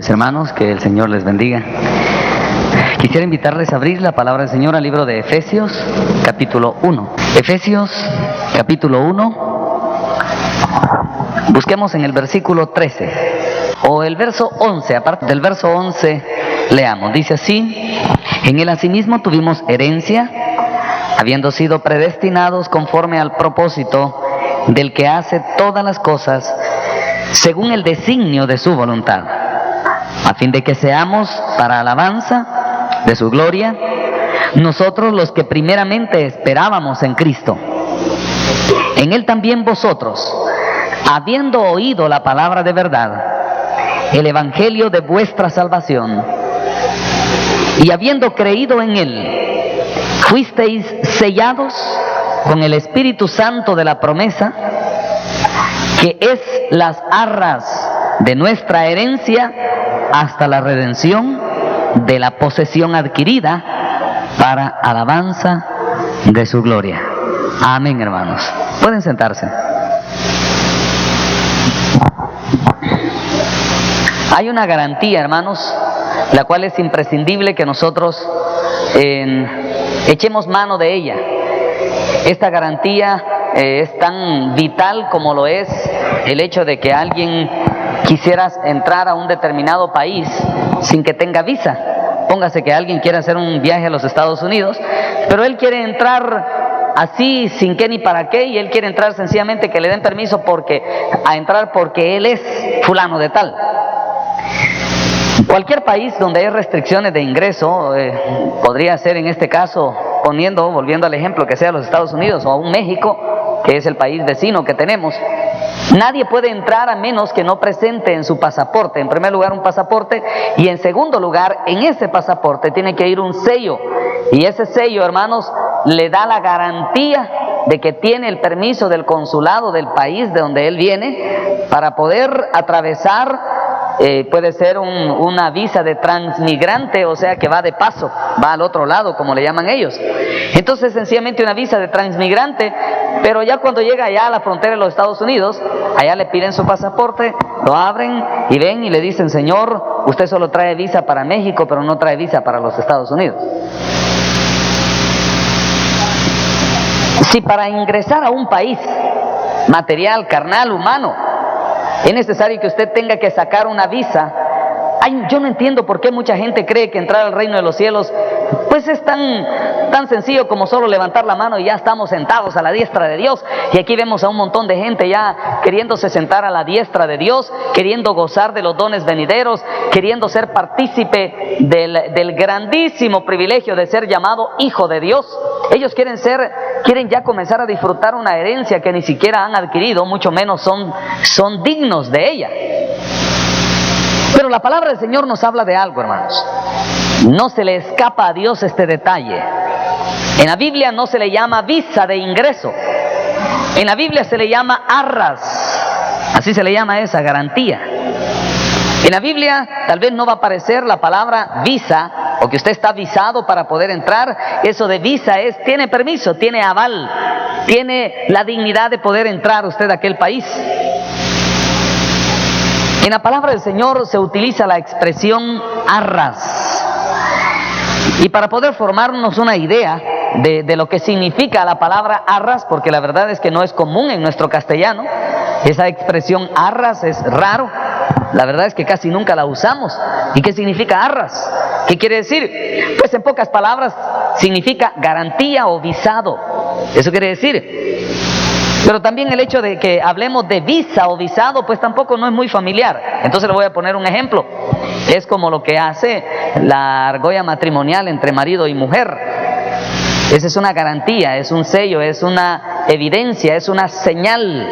Hermanos, que el Señor les bendiga. Quisiera invitarles a abrir la palabra del Señor al libro de Efesios, capítulo 1. Efesios, capítulo 1. Busquemos en el versículo 13 o el verso 11. Aparte del verso 11, leamos. Dice así: en él asimismo tuvimos herencia, habiendo sido predestinados conforme al propósito del que hace todas las cosas según el designio de su voluntad, a fin de que seamos para alabanza de su gloria, nosotros los que primeramente esperábamos en Cristo. En él también vosotros, habiendo oído la palabra de verdad, el evangelio de vuestra salvación, y habiendo creído en él, fuisteis sellados con el Espíritu Santo de la promesa, que es las arras de nuestra herencia hasta la redención de la posesión adquirida para alabanza de su gloria. Amén, hermanos. Pueden sentarse. Hay una garantía, hermanos, la cual es imprescindible que nosotros echemos mano de ella. Esta garantía es tan vital como lo es el hecho de que alguien quisiera entrar a un determinado país sin que tenga visa. Póngase que alguien quiera hacer un viaje a los Estados Unidos, pero él quiere entrar así sin qué ni para qué, y él quiere entrar sencillamente que le den permiso a entrar porque él es fulano de tal. Cualquier país donde hay restricciones de ingreso, podría ser en este caso, volviendo al ejemplo, que sea los Estados Unidos o aún México, que es el país vecino que tenemos, nadie puede entrar a menos que no presente en su pasaporte, en primer lugar un pasaporte, y en segundo lugar, en ese pasaporte tiene que ir un sello, y ese sello, hermanos, le da la garantía de que tiene el permiso del consulado del país de donde él viene para poder atravesar. Puede ser una visa de transmigrante, o sea que va de paso, va al otro lado, como le llaman ellos. Entonces, sencillamente una visa de transmigrante, pero ya cuando llega allá a la frontera de los Estados Unidos, allá le piden su pasaporte, lo abren y ven y le dicen: señor, usted solo trae visa para México, pero no trae visa para los Estados Unidos. Si para ingresar a un país material, carnal, humano, es necesario que usted tenga que sacar una visa, yo no entiendo por qué mucha gente cree que entrar al reino de los cielos pues es tan sencillo como solo levantar la mano y ya estamos sentados a la diestra de Dios. Y aquí vemos a un montón de gente ya queriéndose sentar a la diestra de Dios, queriendo gozar de los dones venideros, queriendo ser partícipe del grandísimo privilegio de ser llamado hijo de Dios. Ellos quieren ya comenzar a disfrutar una herencia que ni siquiera han adquirido, mucho menos son dignos de ella. Pero la palabra del Señor nos habla de algo, hermanos. No se le escapa a Dios este detalle. En la Biblia no se le llama visa de ingreso. En la Biblia se le llama arras. Así se le llama esa garantía. En la Biblia tal vez no va a aparecer la palabra visa, o que usted está visado para poder entrar. Eso de visa tiene permiso, tiene aval, tiene la dignidad de poder entrar usted a aquel país. En la palabra del Señor se utiliza la expresión arras. Y para poder formarnos una idea de lo que significa la palabra arras, porque la verdad es que no es común en nuestro castellano, esa expresión arras es raro, la verdad es que casi nunca la usamos. ¿Y qué significa arras? ¿Qué quiere decir? Pues en pocas palabras significa garantía o visado. Eso quiere decir. Pero también el hecho de que hablemos de visa o visado, pues tampoco no es muy familiar. Entonces le voy a poner un ejemplo. Es como lo que hace la argolla matrimonial entre marido y mujer. Esa es una garantía, es un sello, es una evidencia, es una señal.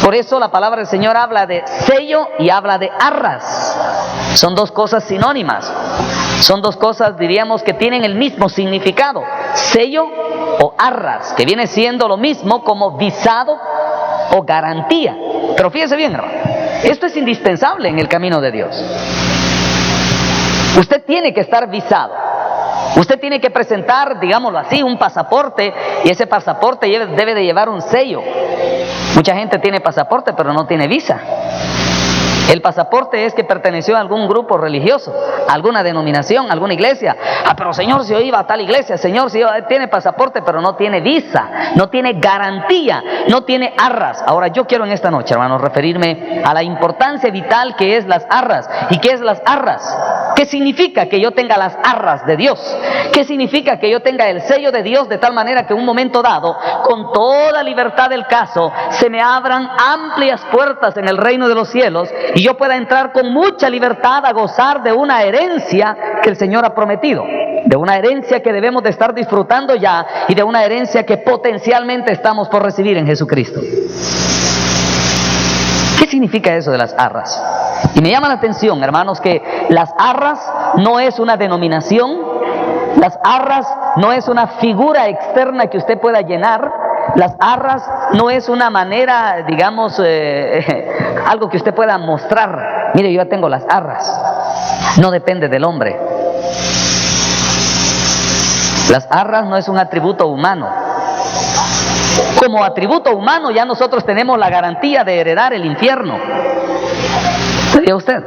Por eso la palabra del Señor habla de sello y habla de arras. Son dos cosas sinónimas. Son dos cosas, diríamos, que tienen el mismo significado. Sello o arras, que viene siendo lo mismo como visado o garantía. Pero fíjese bien, hermano, esto es indispensable en el camino de Dios. Usted tiene que estar visado. Usted tiene que presentar, digámoslo así, un pasaporte, y ese pasaporte debe de llevar un sello. Mucha gente tiene pasaporte pero no tiene visa. El pasaporte es que perteneció a algún grupo religioso, a alguna denominación, a alguna iglesia. Pero Señor, si yo iba a tal iglesia, Señor, si yo tiene pasaporte, pero no tiene visa, no tiene garantía, no tiene arras. Ahora yo quiero en esta noche, hermanos, referirme a la importancia vital que es las arras. ¿Y qué es las arras? ¿Qué significa que yo tenga las arras de Dios? ¿Qué significa que yo tenga el sello de Dios de tal manera que en un momento dado, con toda libertad del caso, se me abran amplias puertas en el reino de los cielos y yo pueda entrar con mucha libertad a gozar de una herencia que el Señor ha prometido, de una herencia que debemos de estar disfrutando ya y de una herencia que potencialmente estamos por recibir en Jesucristo? ¿Qué significa eso de las arras? Y me llama la atención, hermanos, que las arras no es una denominación, las arras no es una figura externa que usted pueda llenar, las arras no es una manera, digamos, algo que usted pueda mostrar. Mire, yo ya tengo las arras. No depende del hombre. Las arras no es un atributo humano. Como atributo humano ya nosotros tenemos la garantía de heredar el infierno. ¿Sabía usted?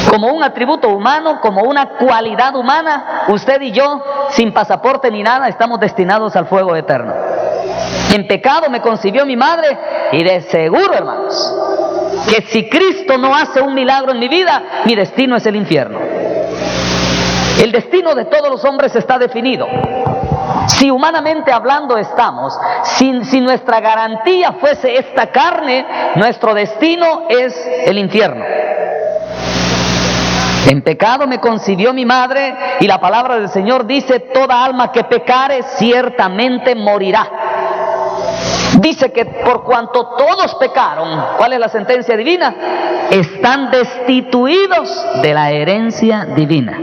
Como un atributo humano, como una cualidad humana, usted y yo, sin pasaporte ni nada, estamos destinados al fuego eterno. En pecado me concibió mi madre, y de seguro, hermanos, que si Cristo no hace un milagro en mi vida, mi destino es el infierno. El destino de todos los hombres está definido. Si humanamente hablando estamos, si nuestra garantía fuese esta carne, nuestro destino es el infierno. En pecado me concibió mi madre, y la palabra del Señor dice: toda alma que pecare ciertamente morirá. Dice que por cuanto todos pecaron, ¿cuál es la sentencia divina? Están destituidos de la herencia divina.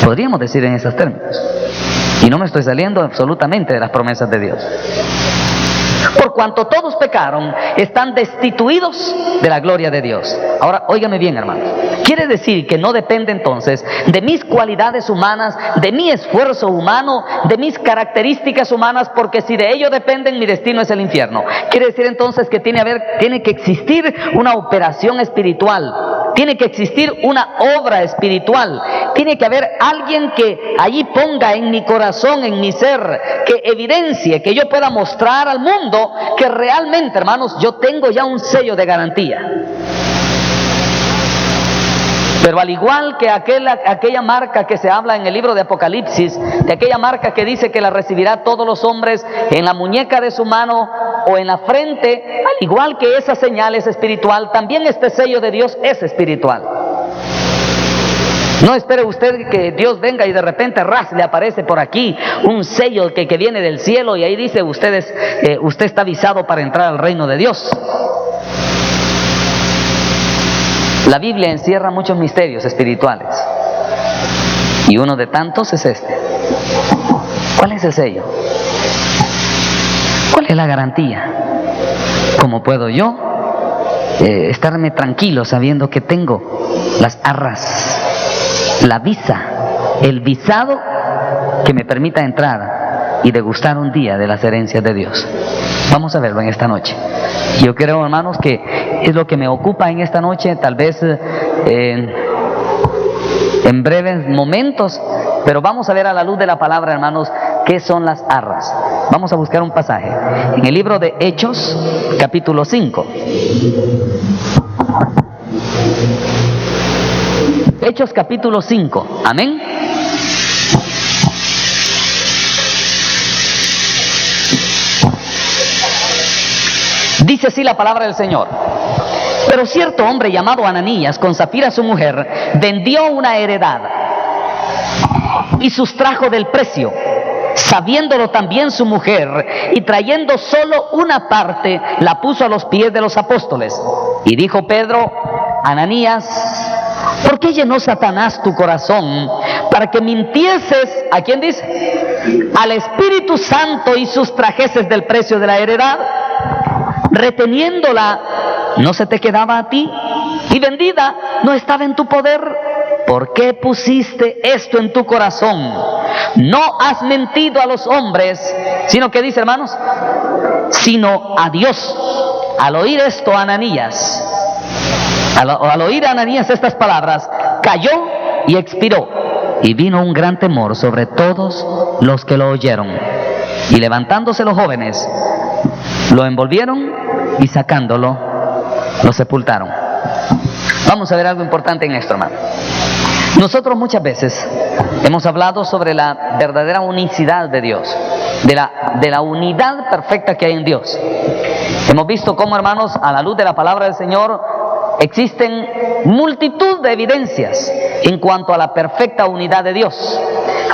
Podríamos decir en esos términos. Y no me estoy saliendo absolutamente de las promesas de Dios. Por cuanto todos pecaron, están destituidos de la gloria de Dios. Ahora, óigame bien, hermanos. Quiere decir que no depende entonces de mis cualidades humanas, de mi esfuerzo humano, de mis características humanas, porque si de ello dependen, mi destino es el infierno. Quiere decir entonces que tiene que existir una operación espiritual, tiene que existir una obra espiritual, tiene que haber alguien que allí ponga en mi corazón, en mi ser, que evidencie, que yo pueda mostrar al mundo que realmente, hermanos, yo tengo ya un sello de garantía. Pero al igual que aquella marca que se habla en el libro de Apocalipsis, de aquella marca que dice que la recibirá todos los hombres en la muñeca de su mano o en la frente, al igual que esa señal es espiritual, también este sello de Dios es espiritual. No espere usted que Dios venga y de repente le aparece por aquí un sello que viene del cielo y ahí dice usted está avisado para entrar al reino de Dios. La Biblia encierra muchos misterios espirituales y uno de tantos es este. ¿Cuál es el sello? ¿Cuál es la garantía? ¿Cómo puedo yo estarme tranquilo sabiendo que tengo las arras, la visa, el visado que me permita entrar y degustar un día de las herencias de Dios? Vamos a verlo en esta noche. Yo creo, hermanos, que es lo que me ocupa en esta noche, tal vez en breves momentos, pero vamos a ver a la luz de la palabra, hermanos, qué son las arras. Vamos a buscar un pasaje en el libro de Hechos, capítulo 5. Hechos capítulo 5, amén. Dice así la palabra del Señor: pero cierto hombre llamado Ananías, con Zafira su mujer, vendió una heredad y sustrajo del precio, sabiéndolo también su mujer, y trayendo solo una parte, la puso a los pies de los apóstoles. Y dijo Pedro: Ananías, ¿por qué llenó Satanás tu corazón para que mintieses? ¿A quién dice? Al Espíritu Santo, y sustrajeses del precio de la heredad, reteniéndola, ¿no se te quedaba a ti? Y vendida, ¿no estaba en tu poder? ¿Por qué pusiste esto en tu corazón? No has mentido a los hombres, sino que dice, hermanos, sino a Dios. al oír esto, Ananías, al oír Ananías estas palabras, cayó y expiró, y vino un gran temor sobre todos los que lo oyeron. Y levantándose los jóvenes, lo envolvieron y sacándolo, lo sepultaron. Vamos a ver algo importante en esto, hermano. Nosotros muchas veces hemos hablado sobre la verdadera unicidad de Dios, de la unidad perfecta que hay en Dios. Hemos visto cómo, hermanos, a la luz de la palabra del Señor, existen multitud de evidencias en cuanto a la perfecta unidad de Dios,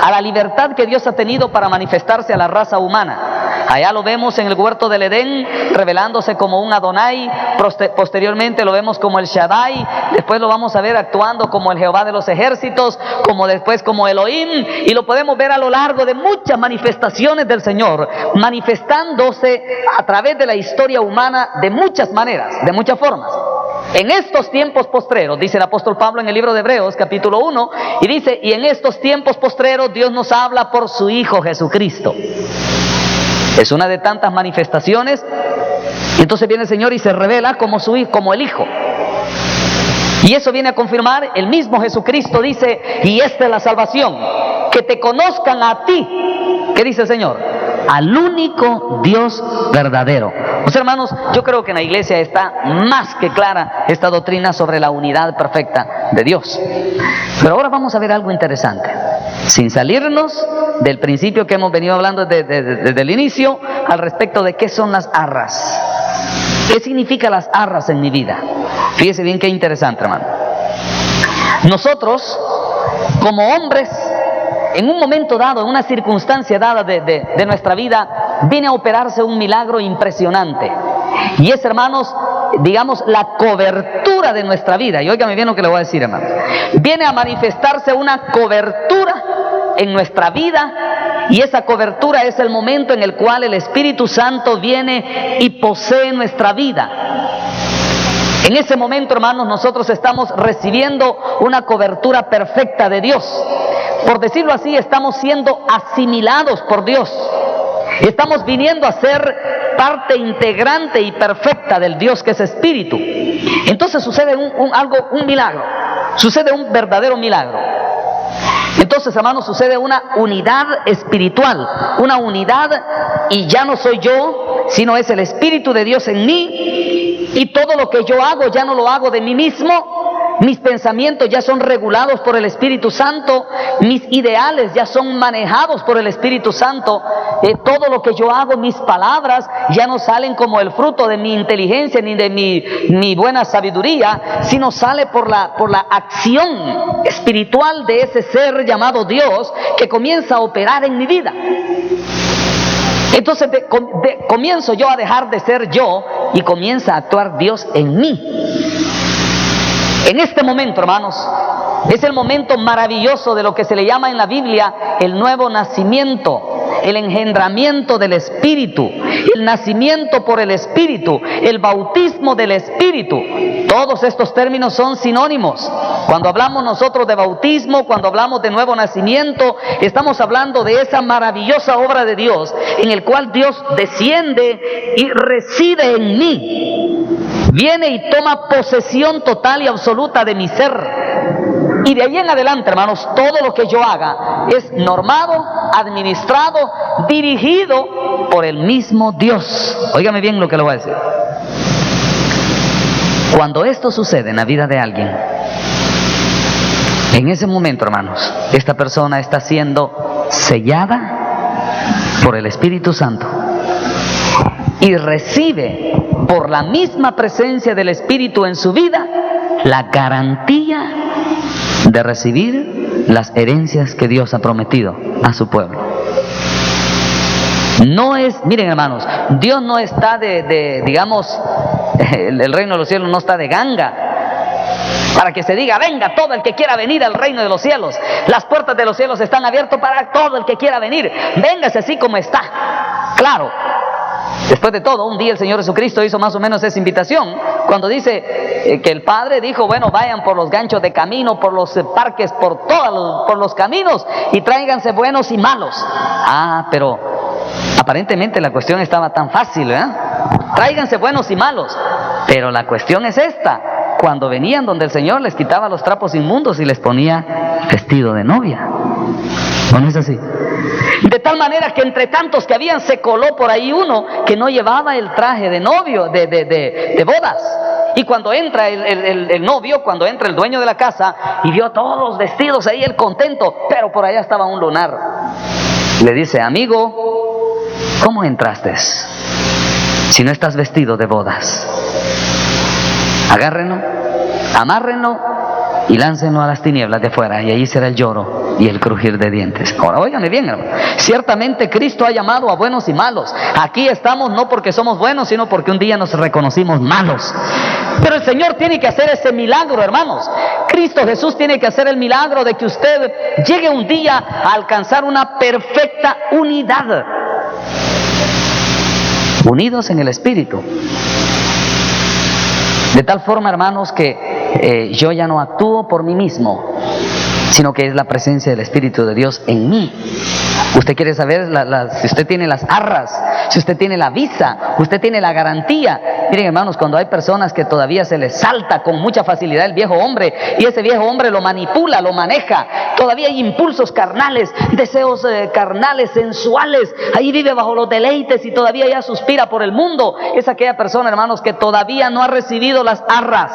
a la libertad que Dios ha tenido para manifestarse a la raza humana. Allá lo vemos en el huerto del Edén, revelándose como un Adonai, posteriormente lo vemos como el Shaddai, después lo vamos a ver actuando como el Jehová de los ejércitos, como después como Elohim, y lo podemos ver a lo largo de muchas manifestaciones del Señor, manifestándose a través de la historia humana de muchas maneras, de muchas formas. En estos tiempos postreros, dice el apóstol Pablo en el libro de Hebreos, capítulo 1, y dice, y en estos tiempos postreros Dios nos habla por su Hijo Jesucristo. Es una de tantas manifestaciones. Entonces viene el Señor y se revela como su Hijo, como el Hijo. Y eso viene a confirmar, el mismo Jesucristo dice, y esta es la salvación, que te conozcan a ti. ¿Qué dice el Señor? Al único Dios verdadero. O sea, hermanos, yo creo que en la iglesia está más que clara esta doctrina sobre la unidad perfecta de Dios. Pero ahora vamos a ver algo interesante. Sin salirnos del principio que hemos venido hablando desde el inicio, al respecto de qué son las arras. ¿Qué significan las arras en mi vida? Fíjese bien qué interesante, hermano. Nosotros, como hombres, en un momento dado, en una circunstancia dada de nuestra vida, viene a operarse un milagro impresionante. Y es, hermanos, digamos, la cobertura de nuestra vida. Y óigame bien lo que le voy a decir, hermanos. Viene a manifestarse una cobertura en nuestra vida, y esa cobertura es el momento en el cual el Espíritu Santo viene y posee nuestra vida. En ese momento, hermanos, nosotros estamos recibiendo una cobertura perfecta de Dios. Por decirlo así, estamos siendo asimilados por Dios. Estamos viniendo a ser parte integrante y perfecta del Dios que es Espíritu. Entonces sucede un milagro, sucede un verdadero milagro. Entonces, hermanos, sucede una unidad espiritual, una unidad, y ya no soy yo, sino es el Espíritu de Dios en mí, y todo lo que yo hago ya no lo hago de mí mismo. Mis pensamientos ya son regulados por el Espíritu Santo, mis ideales ya son manejados por el Espíritu Santo, todo lo que yo hago, mis palabras ya no salen como el fruto de mi inteligencia ni de mi buena sabiduría, sino sale por la acción espiritual de ese ser llamado Dios que comienza a operar en mi vida. Entonces comienzo yo a dejar de ser yo y comienza a actuar Dios en mí. En este momento, hermanos, es el momento maravilloso de lo que se le llama en la Biblia el nuevo nacimiento, el engendramiento del Espíritu, el nacimiento por el Espíritu, el bautismo del Espíritu. Todos estos términos son sinónimos. Cuando hablamos nosotros de bautismo, cuando hablamos de nuevo nacimiento, estamos hablando de esa maravillosa obra de Dios, en el cual Dios desciende y reside en mí. Viene y toma posesión total y absoluta de mi ser. Y de ahí en adelante, hermanos, todo lo que yo haga es normado, administrado, dirigido por el mismo Dios. Óigame bien lo que le voy a decir. Cuando esto sucede en la vida de alguien, en ese momento, hermanos, esta persona está siendo sellada por el Espíritu Santo y recibe por la misma presencia del Espíritu en su vida la garantía de recibir las herencias que Dios ha prometido a su pueblo. No es, miren, hermanos, Dios no está digamos, el reino de los cielos no está de ganga para que se diga, venga todo el que quiera venir al reino de los cielos. Las puertas de los cielos están abiertas para todo el que quiera venir. Véngase así como está. Claro, después de todo, un día el Señor Jesucristo hizo más o menos esa invitación, cuando dice que el Padre dijo, bueno, vayan por los ganchos de camino, por los parques, por los caminos, y tráiganse buenos y malos. Pero aparentemente la cuestión estaba tan fácil, ¿verdad? tráiganse buenos y malos. Pero la cuestión es esta: cuando venían donde el Señor, les quitaba los trapos inmundos y les ponía vestido de novia. ¿O no es así? De tal manera que entre tantos que habían, se coló por ahí uno que no llevaba el traje de novio, de bodas. Y cuando entra el novio, cuando entra el dueño de la casa y vio a todos vestidos ahí, él contento, pero por allá estaba un lunar. Le dice: amigo, ¿cómo entraste si no estás vestido de bodas? Agárrenlo, amárrenlo y láncenlo a las tinieblas de fuera, y ahí será el lloro y el crujir de dientes. Ahora, óigame bien, hermano. Ciertamente Cristo ha llamado a buenos y malos. Aquí estamos no porque somos buenos, sino porque un día nos reconocimos malos. Pero el Señor tiene que hacer ese milagro, hermanos. Cristo Jesús tiene que hacer el milagro de que usted llegue un día a alcanzar una perfecta unidad. Unidos en el Espíritu. De tal forma, hermanos, que yo ya no actúo por mí mismo, sino que es la presencia del Espíritu de Dios en mí. Usted quiere saber si usted tiene las arras, si usted tiene la visa, usted tiene la garantía. Miren, hermanos, cuando hay personas que todavía se les salta con mucha facilidad el viejo hombre, y ese viejo hombre lo manipula, lo maneja, todavía hay impulsos carnales, deseos carnales, sensuales, ahí vive bajo los deleites y todavía ya suspira por el mundo. Es aquella persona, hermanos, que todavía no ha recibido las arras.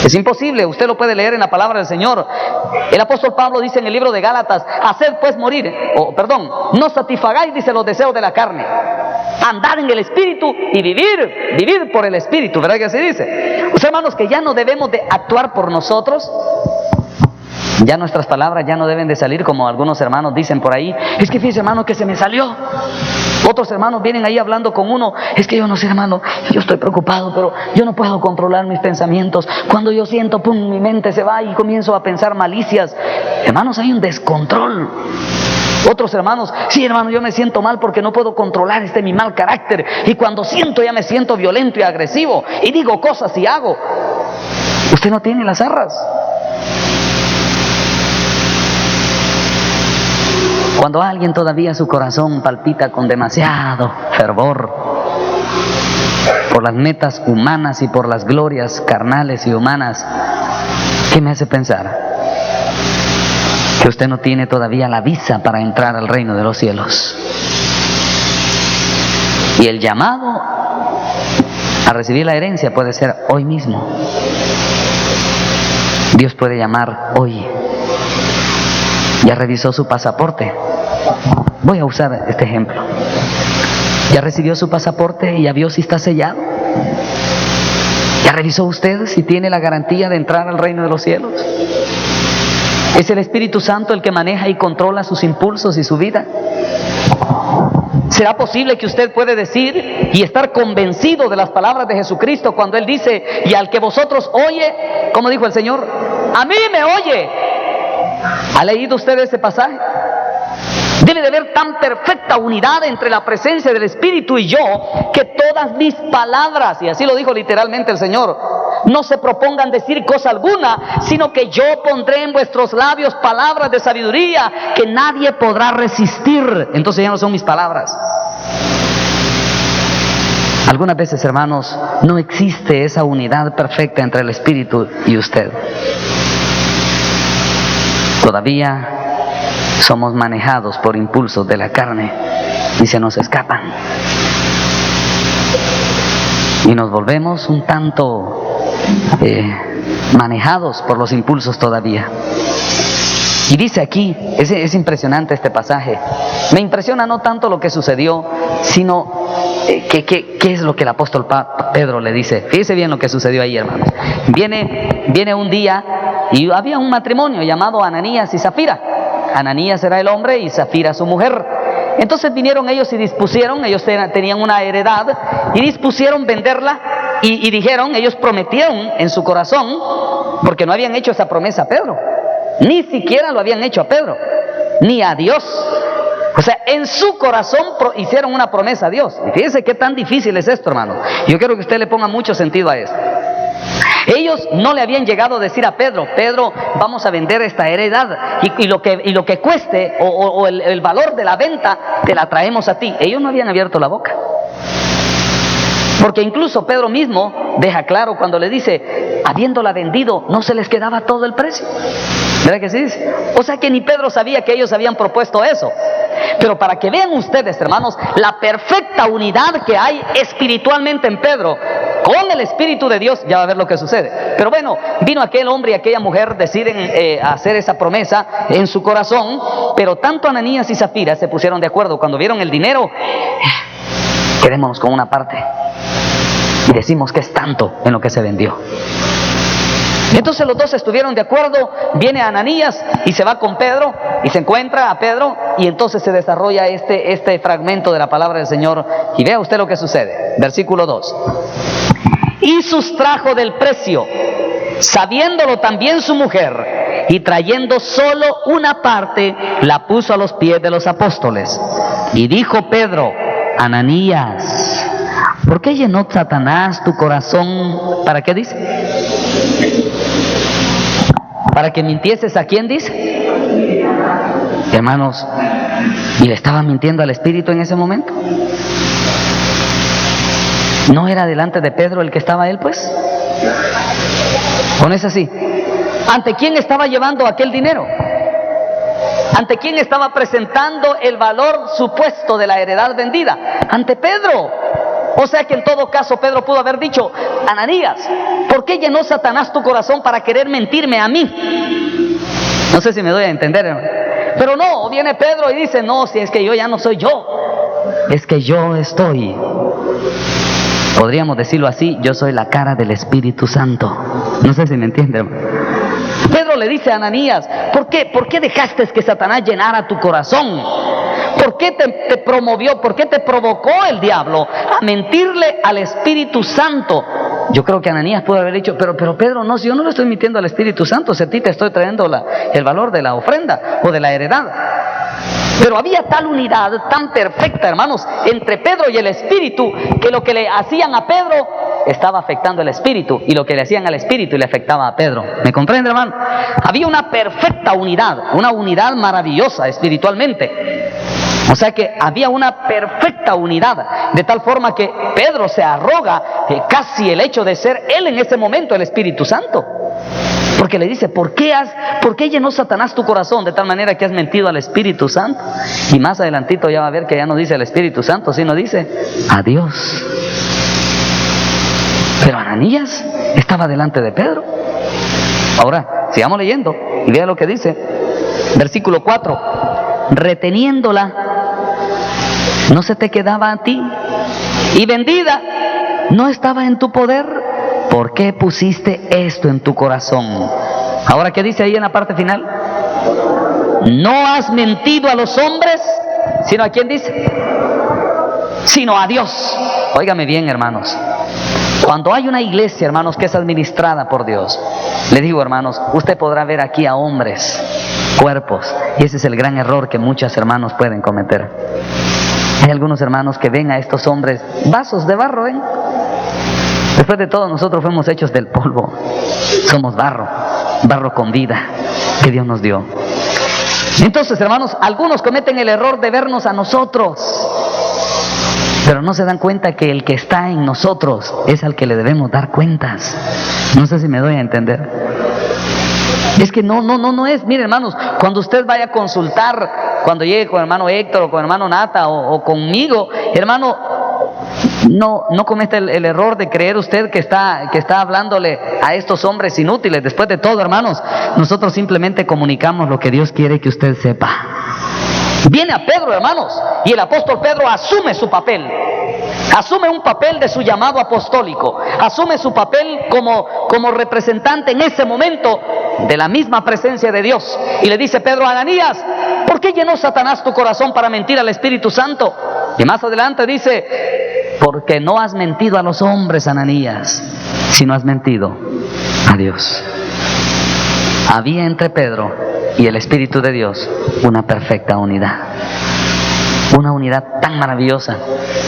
Es imposible, usted lo puede leer en la palabra del Señor. El apóstol Pablo dice en el libro de Gálatas: haced pues morir, no satisfagáis, dice, los deseos de la carne. Andar en el Espíritu y vivir por el Espíritu, ¿verdad que así dice? Pues, hermanos, que ya no debemos de actuar por nosotros. Ya nuestras palabras ya no deben de salir como algunos hermanos dicen por ahí: es que fíjese, hermano, que se me salió. Otros hermanos vienen ahí hablando con uno: es que yo no sé, hermano, yo estoy preocupado, pero yo no puedo controlar mis pensamientos. Cuando yo siento, pum, mi mente se va y comienzo a pensar malicias. Hermanos, hay un descontrol. Otros hermanos: sí, hermano, yo me siento mal porque no puedo controlar mi mal carácter, y cuando siento ya me siento violento y agresivo y digo cosas y hago. Usted no tiene las arras. Cuando alguien todavía su corazón palpita con demasiado fervor por las metas humanas y por las glorias carnales y humanas, ¿qué me hace pensar? Que usted no tiene todavía la visa para entrar al reino de los cielos. Y el llamado a recibir la herencia puede ser hoy mismo. Dios puede llamar hoy. ¿Ya revisó su pasaporte? Voy a usar este ejemplo. ¿Ya recibió su pasaporte y ya vio si está sellado? ¿Ya revisó usted si tiene la garantía de entrar al reino de los cielos? ¿Es el Espíritu Santo el que maneja y controla sus impulsos y su vida? ¿Será posible que usted puede decir y estar convencido de las palabras de Jesucristo cuando Él dice: y al que vosotros oye, como dijo el Señor, a mí me oye? ¿Ha leído usted ese pasaje? Debe de haber tan perfecta unidad entre la presencia del Espíritu y yo, que todas mis palabras, y así lo dijo literalmente el Señor, no se propongan decir cosa alguna, sino que yo pondré en vuestros labios palabras de sabiduría que nadie podrá resistir. Entonces ya no son mis palabras. Algunas veces, hermanos, no existe esa unidad perfecta entre el Espíritu y usted. Todavía somos manejados por impulsos de la carne y se nos escapan. Y nos volvemos un tanto manejados por los impulsos todavía. Y dice aquí, es impresionante este pasaje. Me impresiona no tanto lo que sucedió, sino qué es lo que el apóstol Pedro le dice. Fíjese bien lo que sucedió ahí, hermanos. Viene un día y había un matrimonio llamado Ananías y Zafira. Ananías era el hombre y Zafira su mujer. Entonces vinieron ellos y dispusieron, ellos tenían una heredad y dispusieron venderla y dijeron, ellos prometieron en su corazón, porque no habían hecho esa promesa a Pedro, ni siquiera lo habían hecho a Pedro, ni a Dios. O sea, en su corazón hicieron una promesa a Dios. Y fíjense qué tan difícil es esto, hermano. Yo quiero que usted le ponga mucho sentido a esto. Ellos no le habían llegado a decir a Pedro: Pedro, vamos a vender esta heredad y lo que cueste o el valor de la venta te la traemos a ti. Ellos no habían abierto la boca. Porque incluso Pedro mismo deja claro cuando le dice, habiéndola vendido, no se les quedaba todo el precio. ¿Verdad que sí dice? O sea que ni Pedro sabía que ellos habían propuesto eso. Pero para que vean ustedes, hermanos, la perfecta unidad que hay espiritualmente en Pedro con el Espíritu de Dios, ya va a ver lo que sucede. Pero bueno, vino aquel hombre y aquella mujer, deciden hacer esa promesa en su corazón, pero tanto Ananías y Zafira se pusieron de acuerdo. Cuando vieron el dinero, quedémonos con una parte y decimos que es tanto en lo que se vendió. Entonces los dos estuvieron de acuerdo. Viene Ananías y se va con Pedro y se encuentra a Pedro, y entonces se desarrolla este fragmento de la palabra del Señor. Y vea usted lo que sucede. Versículo 2. Y sustrajo del precio, sabiéndolo también su mujer, y trayendo solo una parte, la puso a los pies de los apóstoles. Y dijo Pedro: Ananías, ¿por qué llenó Satanás tu corazón? ¿Para qué dice? ¿Para que mintieses a quién dice? Hermanos, ¿y le estaba mintiendo al Espíritu en ese momento? ¿No era delante de Pedro el que estaba él, pues? ¿O no es así? ¿Ante quién estaba llevando aquel dinero? ¿Ante quién estaba presentando el valor supuesto de la heredad vendida? Ante Pedro. O sea que en todo caso Pedro pudo haber dicho: Ananías, ¿por qué llenó Satanás tu corazón para querer mentirme a mí? No sé si me doy a entender, hermano. Pero no, viene Pedro y dice: no, si es que yo ya no soy yo, es que yo estoy. Podríamos decirlo así: yo soy la cara del Espíritu Santo. No sé si me entiende, hermano. Pedro le dice a Ananías: ¿por qué dejaste que Satanás llenara tu corazón? ¿Por qué te promovió? ¿Por qué te provocó el diablo a mentirle al Espíritu Santo? Yo creo que Ananías pudo haber dicho: pero Pedro, no, si yo no le estoy mintiendo al Espíritu Santo, si a ti te estoy trayendo el valor de la ofrenda o de la heredad. Pero había tal unidad tan perfecta, hermanos, entre Pedro y el Espíritu, que lo que le hacían a Pedro estaba afectando al Espíritu, y lo que le hacían al Espíritu le afectaba a Pedro. ¿Me comprende, hermano? Había una perfecta unidad, una unidad maravillosa espiritualmente. O sea que había una perfecta unidad, de tal forma que Pedro se arroga casi el hecho de ser él en ese momento el Espíritu Santo. Porque le dice: ¿por qué llenó Satanás tu corazón de tal manera que has mentido al Espíritu Santo? Y más adelantito ya va a ver que ya no dice el Espíritu Santo, sino dice a Dios. Pero Ananías estaba delante de Pedro. Ahora, sigamos leyendo y vea lo que dice. Versículo 4. Reteniéndola, no se te quedaba a ti, y vendida, no estaba en tu poder. ¿Por qué pusiste esto en tu corazón? Ahora, ¿qué dice ahí en la parte final? No has mentido a los hombres, sino ¿a quién dice? Sino a Dios. Óigame bien, hermanos. Cuando hay una iglesia, hermanos, que es administrada por Dios, le digo, hermanos, usted podrá ver aquí a hombres, cuerpos, y ese es el gran error que muchos hermanos pueden cometer. Hay algunos hermanos que ven a estos hombres vasos de barro, ¿ven? Después de todo, nosotros fuimos hechos del polvo. Somos barro, barro con vida que Dios nos dio. Entonces, hermanos, algunos cometen el error de vernos a nosotros, pero no se dan cuenta que el que está en nosotros es al que le debemos dar cuentas. No sé si me doy a entender. Es que no es. Mire, hermanos, cuando usted vaya a consultar, cuando llegue con el hermano Héctor o con el hermano Nata o conmigo, hermano, no cometa el error de creer usted que está hablándole a estos hombres inútiles. Después de todo, hermanos, nosotros simplemente comunicamos lo que Dios quiere que usted sepa. Viene a Pedro, hermanos, y el apóstol Pedro asume su papel. Asume un papel de su llamado apostólico. Asume su papel como representante en ese momento de la misma presencia de Dios. Y le dice Pedro a Ananías: ¿por qué llenó Satanás tu corazón para mentir al Espíritu Santo? Y más adelante dice: porque no has mentido a los hombres, Ananías, sino has mentido a Dios. Había entre Pedro y el Espíritu de Dios una perfecta unidad. Una unidad tan maravillosa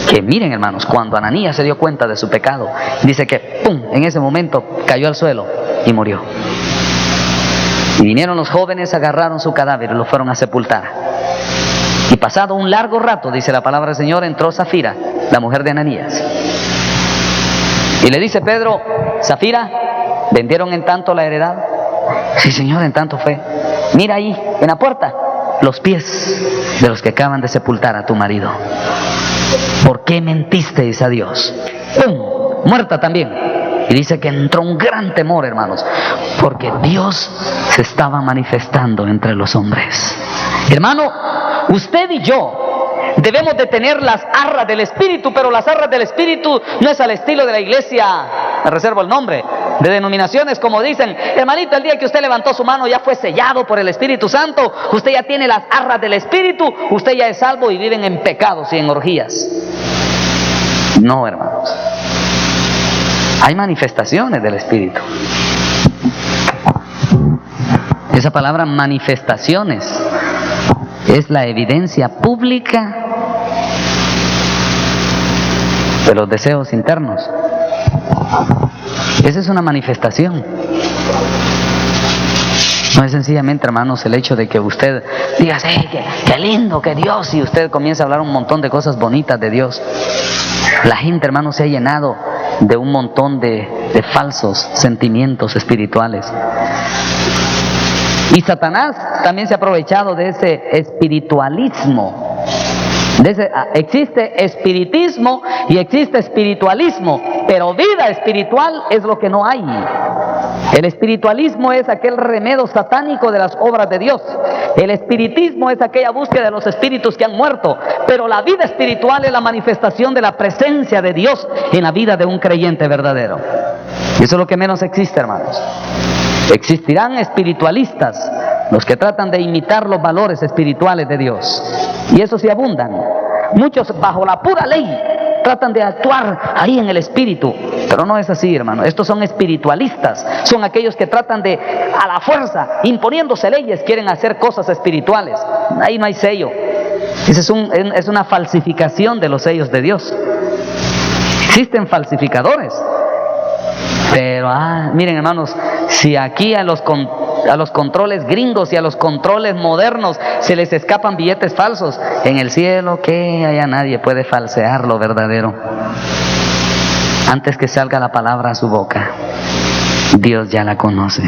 que, miren, hermanos, cuando Ananías se dio cuenta de su pecado, dice que ¡pum!, en ese momento cayó al suelo y murió. Y vinieron los jóvenes, agarraron su cadáver y lo fueron a sepultar. Y pasado un largo rato, dice la palabra del Señor, entró Zafira, la mujer de Ananías. Y le dice Pedro: Zafira, ¿vendieron en tanto la heredad? Sí, Señor, en tanto fue. Mira ahí, en la puerta, los pies de los que acaban de sepultar a tu marido. ¿Por qué mentisteis a Dios? ¡Pum! Muerta también. Y dice que entró un gran temor, hermanos, porque Dios se estaba manifestando entre los hombres. Hermano, usted y yo debemos de tener las arras del Espíritu, pero las arras del Espíritu no es al estilo de la iglesia, me reservo el nombre, de denominaciones como dicen: hermanito, el día que usted levantó su mano ya fue sellado por el Espíritu Santo, usted ya tiene las arras del Espíritu, usted ya es salvo, y viven en pecados y en orgías. No, hermanos. Hay manifestaciones del Espíritu. Esa palabra manifestaciones es la evidencia pública de los deseos internos. Esa es una manifestación. No es sencillamente, hermanos, el hecho de que usted diga: qué lindo que Dios, y usted comienza a hablar un montón de cosas bonitas de Dios. La gente, hermanos, se ha llenado de un montón de falsos sentimientos espirituales. Y Satanás también se ha aprovechado de ese espiritualismo. Existe espiritismo y existe espiritualismo, pero vida espiritual es lo que no hay. El espiritualismo es aquel remedio satánico de las obras de Dios. El espiritismo es aquella búsqueda de los espíritus que han muerto. Pero la vida espiritual es la manifestación de la presencia de Dios en la vida de un creyente verdadero. Y eso es lo que menos existe, hermanos. Existirán espiritualistas, los que tratan de imitar los valores espirituales de Dios. Y eso sí abundan. Muchos bajo la pura ley tratan de actuar ahí en el espíritu, pero no es así, hermano. Estos son espiritualistas, son aquellos que tratan de, a la fuerza, imponiéndose leyes, quieren hacer cosas espirituales. Ahí no hay sello. Esa es una falsificación de los sellos de Dios. Existen falsificadores, pero miren, hermanos, si aquí a los controles gringos y a los controles modernos se les escapan billetes falsos, en el cielo, que allá nadie puede falsear lo verdadero. Antes que salga la palabra a su boca, Dios ya la conoce.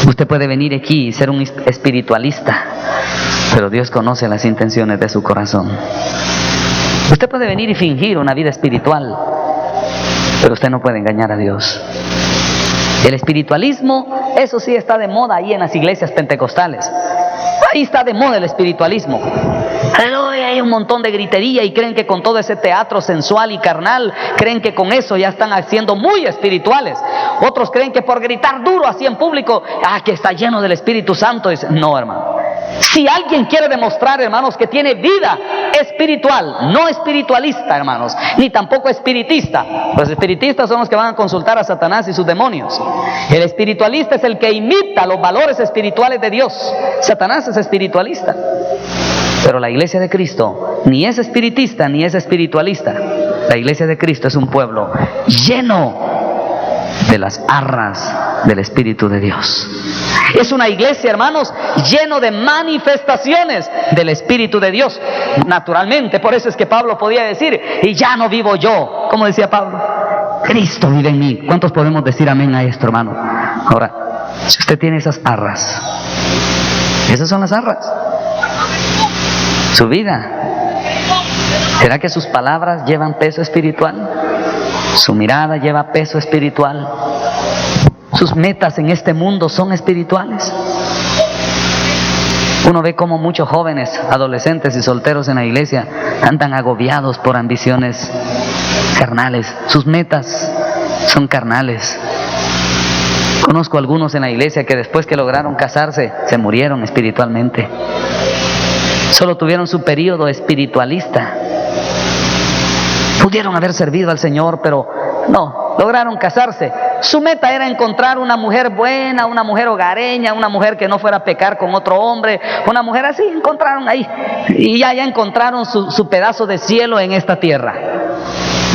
Usted puede venir aquí y ser un espiritualista, pero Dios conoce las intenciones de su corazón. Usted puede venir y fingir una vida espiritual, pero usted no puede engañar a Dios. El espiritualismo, eso sí está de moda ahí en las iglesias pentecostales. Ahí está de moda el espiritualismo. Aleluya, hay un montón de gritería y creen que con todo ese teatro sensual y carnal, creen que con eso ya están haciendo muy espirituales. Otros creen que por gritar duro así en público, que está lleno del Espíritu Santo. No, hermano. Si alguien quiere demostrar, hermanos, que tiene vida espiritual, no espiritualista, hermanos, ni tampoco espiritista. Los espiritistas son los que van a consultar a Satanás y sus demonios. El espiritualista es el que imita los valores espirituales de Dios. Satanás es espiritualista. Pero la iglesia de Cristo ni es espiritista ni es espiritualista. La iglesia de Cristo es un pueblo lleno de las arras del Espíritu de Dios. Es una iglesia, hermanos, lleno de manifestaciones del Espíritu de Dios. Naturalmente, por eso es que Pablo podía decir: y ya no vivo yo. ¿Cómo decía Pablo? Cristo vive en mí. ¿Cuántos podemos decir amén a esto, hermano? Ahora, si usted tiene esas arras, esas son las arras. Su vida, ¿será que sus palabras llevan peso espiritual? ¿Su mirada lleva peso espiritual? ¿Sus metas en este mundo son espirituales? Uno ve como muchos jóvenes, adolescentes y solteros en la iglesia andan agobiados por ambiciones carnales. Sus metas son carnales. Conozco algunos en la iglesia que después que lograron casarse, se murieron espiritualmente. Solo tuvieron su periodo espiritualista. Pudieron haber servido al Señor, pero no, lograron casarse. Su meta era encontrar una mujer buena, una mujer hogareña, una mujer que no fuera a pecar con otro hombre, una mujer así, encontraron ahí. Y ya encontraron su pedazo de cielo en esta tierra.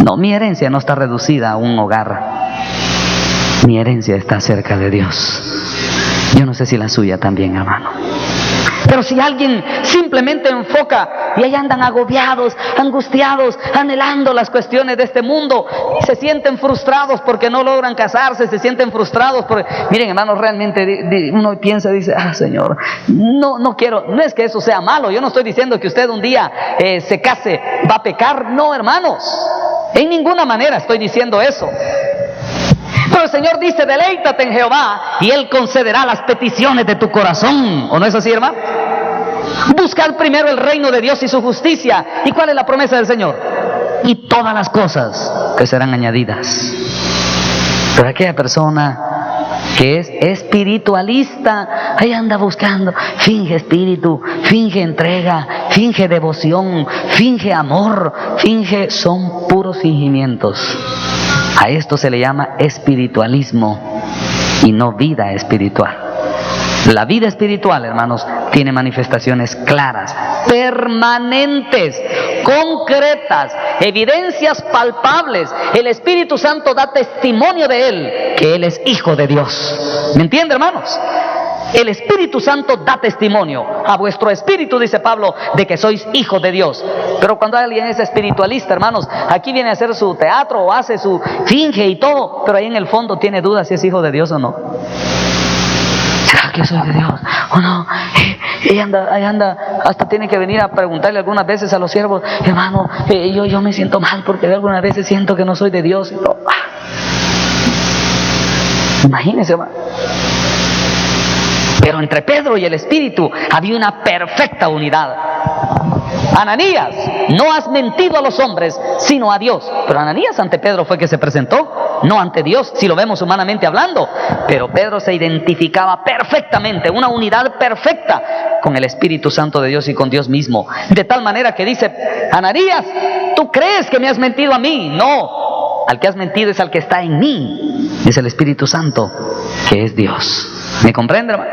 No, mi herencia no está reducida a un hogar. Mi herencia está cerca de Dios. Yo no sé si la suya también, hermano. Pero si alguien simplemente enfoca y ahí andan agobiados, angustiados, anhelando las cuestiones de este mundo, y se sienten frustrados porque no logran casarse, se sienten frustrados porque, miren hermanos, realmente uno piensa, dice, Señor, no quiero, no es que eso sea malo, yo no estoy diciendo que usted un día se case, va a pecar, no hermanos, en ninguna manera estoy diciendo eso. Pero el Señor dice, deleítate en Jehová y Él concederá las peticiones de tu corazón. ¿O no es así, hermano? Buscad primero el reino de Dios y su justicia. ¿Y cuál es la promesa del Señor? Y todas las cosas que serán añadidas. Pero aquella persona que es espiritualista, ahí anda buscando, finge espíritu, finge entrega, finge devoción, finge amor, son puros fingimientos. A esto se le llama espiritualismo y no vida espiritual. La vida espiritual, hermanos, tiene manifestaciones claras, permanentes, concretas, evidencias palpables. El Espíritu Santo da testimonio de Él, que Él es Hijo de Dios. ¿Me entiende, hermanos? El Espíritu Santo da testimonio a vuestro espíritu, dice Pablo, de que sois hijos de Dios. Pero cuando alguien es espiritualista, hermanos, aquí viene a hacer su teatro o hace su finge y todo, pero ahí en el fondo tiene dudas si es hijo de Dios o no. ¿Será que soy de Dios o no? Y anda, hasta tiene que venir a preguntarle algunas veces a los siervos, hermano, yo me siento mal porque algunas veces siento que no soy de Dios. Y todo. Imagínense, hermano. Pero entre Pedro y el Espíritu había una perfecta unidad. Ananías, no has mentido a los hombres, sino a Dios. Pero Ananías ante Pedro fue que se presentó, no ante Dios, si lo vemos humanamente hablando. Pero Pedro se identificaba perfectamente, una unidad perfecta con el Espíritu Santo de Dios y con Dios mismo. De tal manera que dice, Ananías, ¿tú crees que me has mentido a mí? No, al que has mentido es al que está en mí, es el Espíritu Santo, que es Dios. ¿Me comprende, hermano?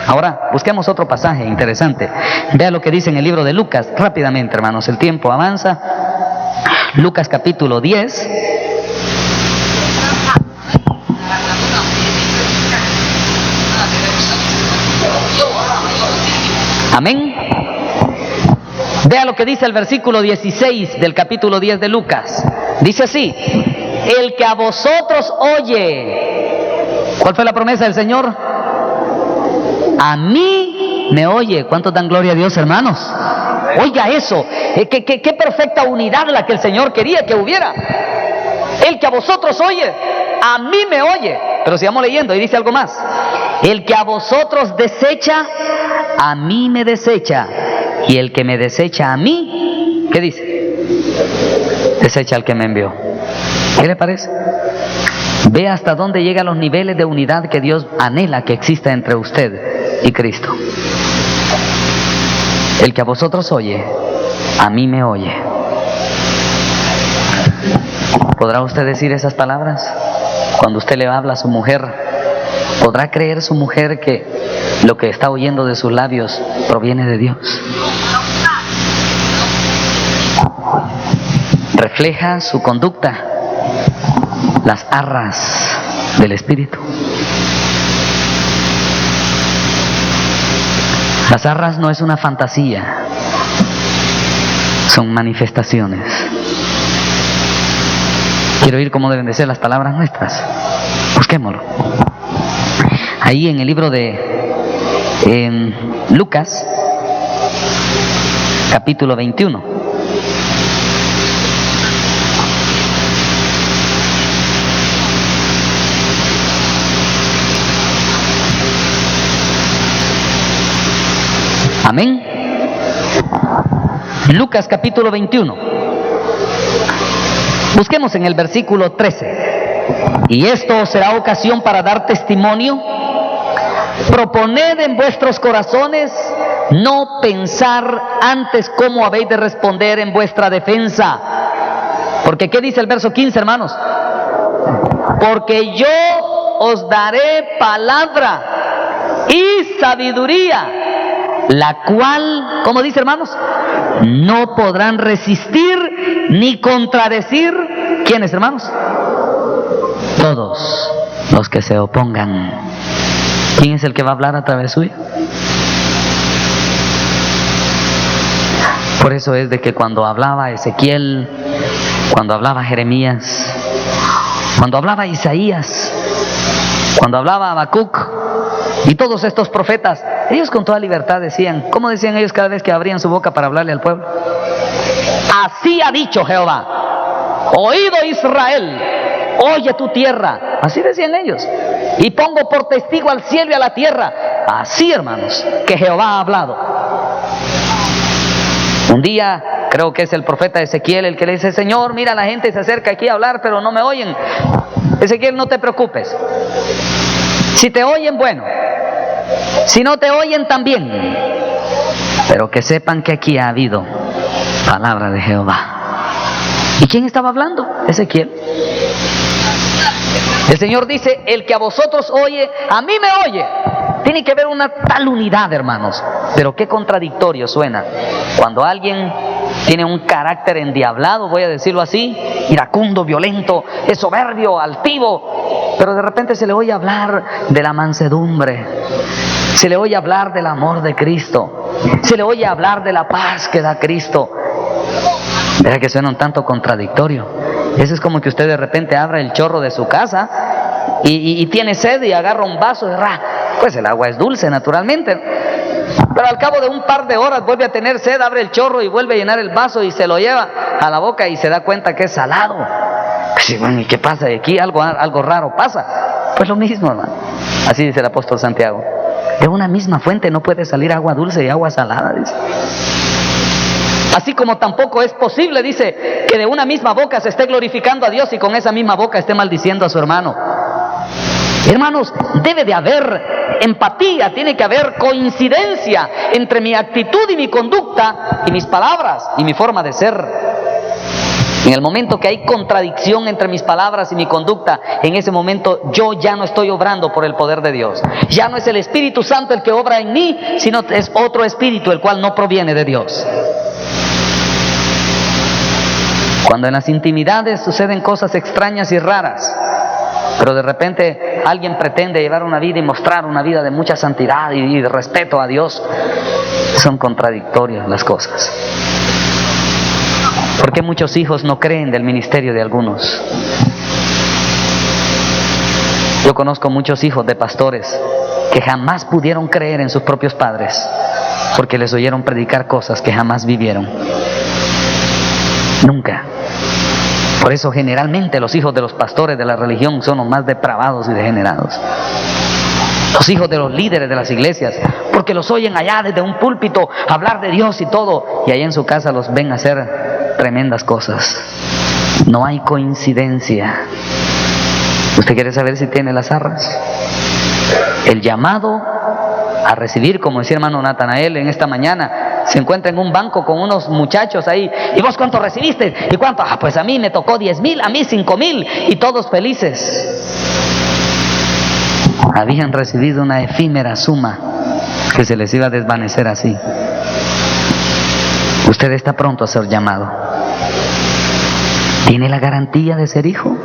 Ahora, busquemos otro pasaje interesante. Vea lo que dice en el libro de Lucas, rápidamente, hermanos, el tiempo avanza. Lucas capítulo 10. Amén. Vea lo que dice el versículo 16 del capítulo 10 de Lucas. Dice así, el que a vosotros oye. ¿Cuál fue la promesa del Señor? A mí me oye. ¿Cuántos dan gloria a Dios, hermanos? Oiga eso, qué perfecta unidad la que el Señor quería que hubiera. El que a vosotros oye, a mí me oye. Pero sigamos leyendo y dice algo más. El que a vosotros desecha, a mí me desecha. Y el que me desecha a mí, ¿qué dice? Desecha al que me envió. ¿Qué le parece? Ve hasta dónde llegan los niveles de unidad que Dios anhela que exista entre usted y Cristo. El que a vosotros oye, a mí me oye. ¿Podrá usted decir esas palabras? Cuando usted le habla a su mujer, ¿podrá creer su mujer que lo que está oyendo de sus labios proviene de Dios? Refleja su conducta las arras del Espíritu. Las arras no es una fantasía, son manifestaciones. Quiero oír cómo deben de ser las palabras nuestras. Busquémoslo. Ahí en el libro de Lucas, capítulo 21. Amén. Lucas capítulo 21. Busquemos en el versículo 13. Y esto será ocasión para dar testimonio. Proponed en vuestros corazones no pensar antes cómo habéis de responder en vuestra defensa. Porque ¿qué dice el verso 15, hermanos? Porque yo os daré palabra y sabiduría, la cual, ¿cómo dice, hermanos? No podrán resistir ni contradecir. ¿Quiénes, hermanos? Todos los que se opongan. ¿Quién es el que va a hablar a través suyo? Por eso es de que cuando hablaba Ezequiel, cuando hablaba Jeremías, cuando hablaba Isaías, cuando hablaba Habacuc y todos estos profetas, ellos con toda libertad decían, ¿cómo decían ellos cada vez que abrían su boca para hablarle al pueblo? Así ha dicho Jehová, oído Israel, oye tu tierra. Así decían ellos. Y pongo por testigo al cielo y a la tierra. Así, hermanos, que Jehová ha hablado. Un día, creo que es el profeta Ezequiel el que le dice, Señor, mira, la gente se acerca aquí a hablar, pero no me oyen. Ezequiel, no te preocupes. Si te oyen, bueno. Si no te oyen, también. Pero que sepan que aquí ha habido palabra de Jehová. ¿Y quién estaba hablando? Ezequiel. El Señor dice, el que a vosotros oye, a mí me oye. Tiene que haber una tal unidad, hermanos. Pero qué contradictorio suena cuando alguien tiene un carácter endiablado, voy a decirlo así, iracundo, violento, es soberbio, altivo, pero de repente se le oye hablar de la mansedumbre, se le oye hablar del amor de Cristo, se le oye hablar de la paz que da Cristo. Verá que suena un tanto contradictorio. Eso es como que usted de repente abra el chorro de su casa y tiene sed y agarra un vaso de pues el agua es dulce naturalmente, pero al cabo de un par de horas vuelve a tener sed, abre el chorro y vuelve a llenar el vaso y se lo lleva a la boca y se da cuenta que es salado. Pues, bueno, ¿y qué pasa? Aquí algo raro pasa. Pues lo mismo, hermano. Así dice el apóstol Santiago. De una misma fuente no puede salir agua dulce y agua salada, dice. Así como tampoco es posible, dice, que de una misma boca se esté glorificando a Dios y con esa misma boca esté maldiciendo a su hermano. Hermanos, debe de haber empatía, tiene que haber coincidencia entre mi actitud y mi conducta y mis palabras y mi forma de ser. En el momento que hay contradicción entre mis palabras y mi conducta, en ese momento yo ya no estoy obrando por el poder de Dios. Ya no es el Espíritu Santo el que obra en mí, sino es otro espíritu el cual no proviene de Dios. Cuando en las intimidades suceden cosas extrañas y raras, pero de repente alguien pretende llevar una vida y mostrar una vida de mucha santidad y de respeto a Dios, son contradictorias las cosas. ¿Por qué muchos hijos no creen del ministerio de algunos? Yo conozco muchos hijos de pastores que jamás pudieron creer en sus propios padres porque les oyeron predicar cosas que jamás vivieron. Nunca. Por eso generalmente los hijos de los pastores de la religión son los más depravados y degenerados. Los hijos de los líderes de las iglesias, porque los oyen allá desde un púlpito hablar de Dios y todo, y allá en su casa los ven hacer tremendas cosas. No hay coincidencia. ¿Usted quiere saber si tiene las arras? El llamado a recibir, como decía hermano Natanael en esta mañana, se encuentra en un banco con unos muchachos ahí. ¿Y vos cuánto recibiste? ¿Y cuánto? Pues a mí me tocó 10,000, a mí 5,000, y todos felices. Habían recibido una efímera suma que se les iba a desvanecer así. Usted está pronto a ser llamado. ¿Tiene la garantía de ser hijo?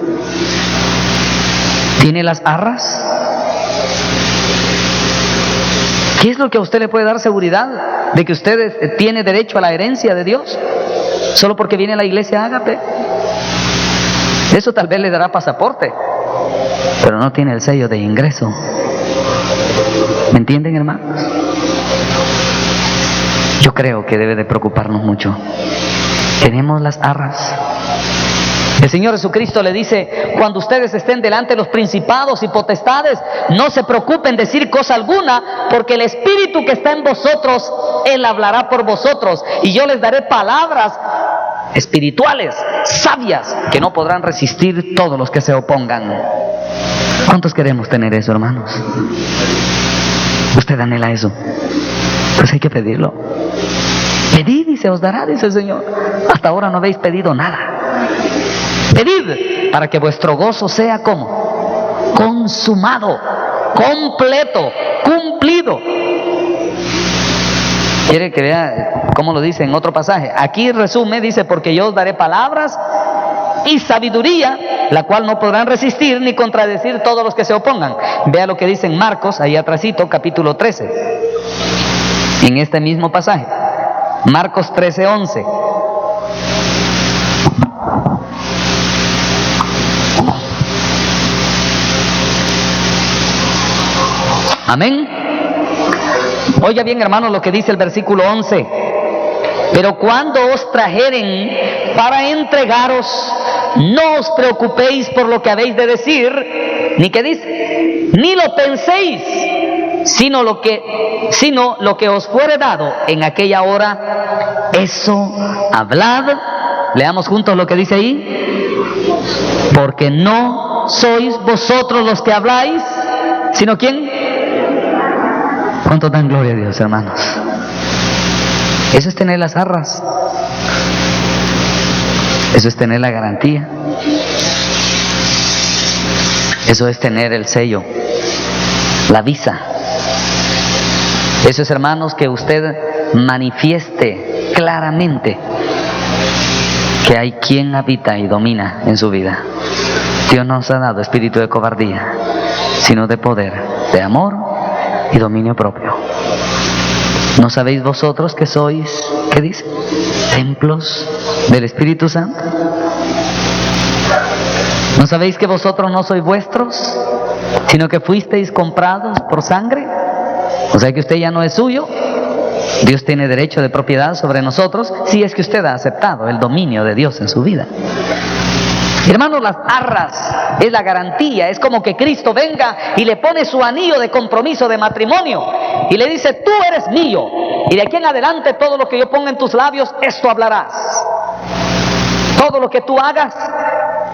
¿Tiene las arras? ¿Qué es lo que a usted le puede dar seguridad de que usted tiene derecho a la herencia de Dios? Solo porque viene a la iglesia Ágape. Eso tal vez le dará pasaporte, pero no tiene el sello de ingreso. ¿Me entienden, hermanos? Yo creo que debe de preocuparnos mucho. ¿Tenemos las arras? El Señor Jesucristo le dice, cuando ustedes estén delante de los principados y potestades, no se preocupen decir cosa alguna, porque el Espíritu que está en vosotros, Él hablará por vosotros, y yo les daré palabras espirituales, sabias, que no podrán resistir todos los que se opongan. ¿Cuántos queremos tener eso, hermanos? ¿Usted anhela eso? Pues hay que pedirlo. Pedid y se os dará, dice el Señor. Hasta ahora no habéis pedido nada. Pedid para que vuestro gozo sea como consumado, completo, cumplido. ¿Quiere que vea cómo lo dice en otro pasaje? Aquí resume, dice, porque yo os daré palabras y sabiduría, la cual no podrán resistir ni contradecir todos los que se opongan. Vea lo que dice en Marcos, ahí atrásito, capítulo 13, en este mismo pasaje. Marcos 13:11. Amén. Oiga bien, hermanos, lo que dice el versículo 11. Pero cuando os trajeren para entregaros, no os preocupéis por lo que habéis de decir, ni qué dice, ni lo penséis, sino lo que os fuere dado en aquella hora, eso hablad. Leamos juntos lo que dice ahí. Porque no sois vosotros los que habláis, sino ¿quién? ¿Cuánto dan gloria a Dios, hermanos? Eso es tener las arras. Eso es tener la garantía. Eso es tener el sello, la visa. Eso es, hermanos, que usted manifieste claramente que hay quien habita y domina en su vida. Dios no nos ha dado espíritu de cobardía, sino de poder, de amor y dominio propio. ¿No sabéis vosotros que sois, qué dice? Templos del Espíritu Santo. ¿No sabéis que vosotros no sois vuestros, sino que fuisteis comprados por sangre? O sea que usted ya no es suyo. Dios tiene derecho de propiedad sobre nosotros si es que usted ha aceptado el dominio de Dios en su vida. Hermanos, las arras es la garantía. Es como que Cristo venga y le pone su anillo de compromiso de matrimonio y le dice: tú eres mío, y de aquí en adelante todo lo que yo ponga en tus labios, esto hablarás. Todo lo que tú hagas,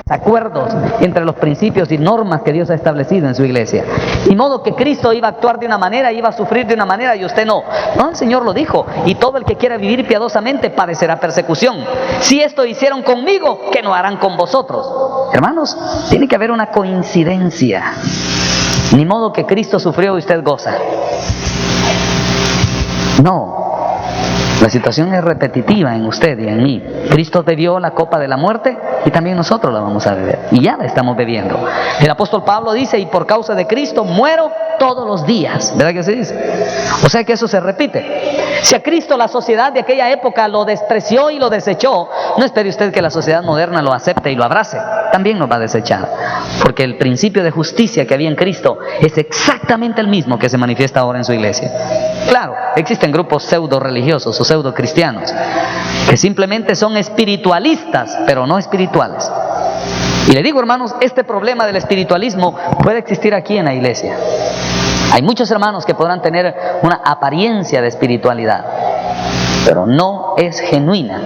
acuerdos entre los principios y normas que Dios ha establecido en su iglesia. Y modo que Cristo iba a actuar de una manera, iba a sufrir de una manera, y usted no. No, el Señor lo dijo: y todo el que quiera vivir piadosamente padecerá persecución. Si esto hicieron conmigo, ¿qué no harán con vosotros? Hermanos, tiene que haber una coincidencia. Ni modo que Cristo sufrió y usted goza. No. La situación es repetitiva en usted y en mí. Cristo bebió la copa de la muerte y también nosotros la vamos a beber. Y ya la estamos bebiendo. El apóstol Pablo dice: y por causa de Cristo muero todos los días. ¿Verdad que se dice? O sea que eso se repite. Si a Cristo la sociedad de aquella época lo despreció y lo desechó, no espere usted que la sociedad moderna lo acepte y lo abrace. También nos va a desechar. Porque el principio de justicia que había en Cristo es exactamente el mismo que se manifiesta ahora en su iglesia. Claro, existen grupos pseudo religiosos o pseudo cristianos que simplemente son espiritualistas, pero no espirituales. Y le digo, hermanos, este problema del espiritualismo puede existir aquí en la iglesia. Hay muchos hermanos que podrán tener una apariencia de espiritualidad, pero no es genuina.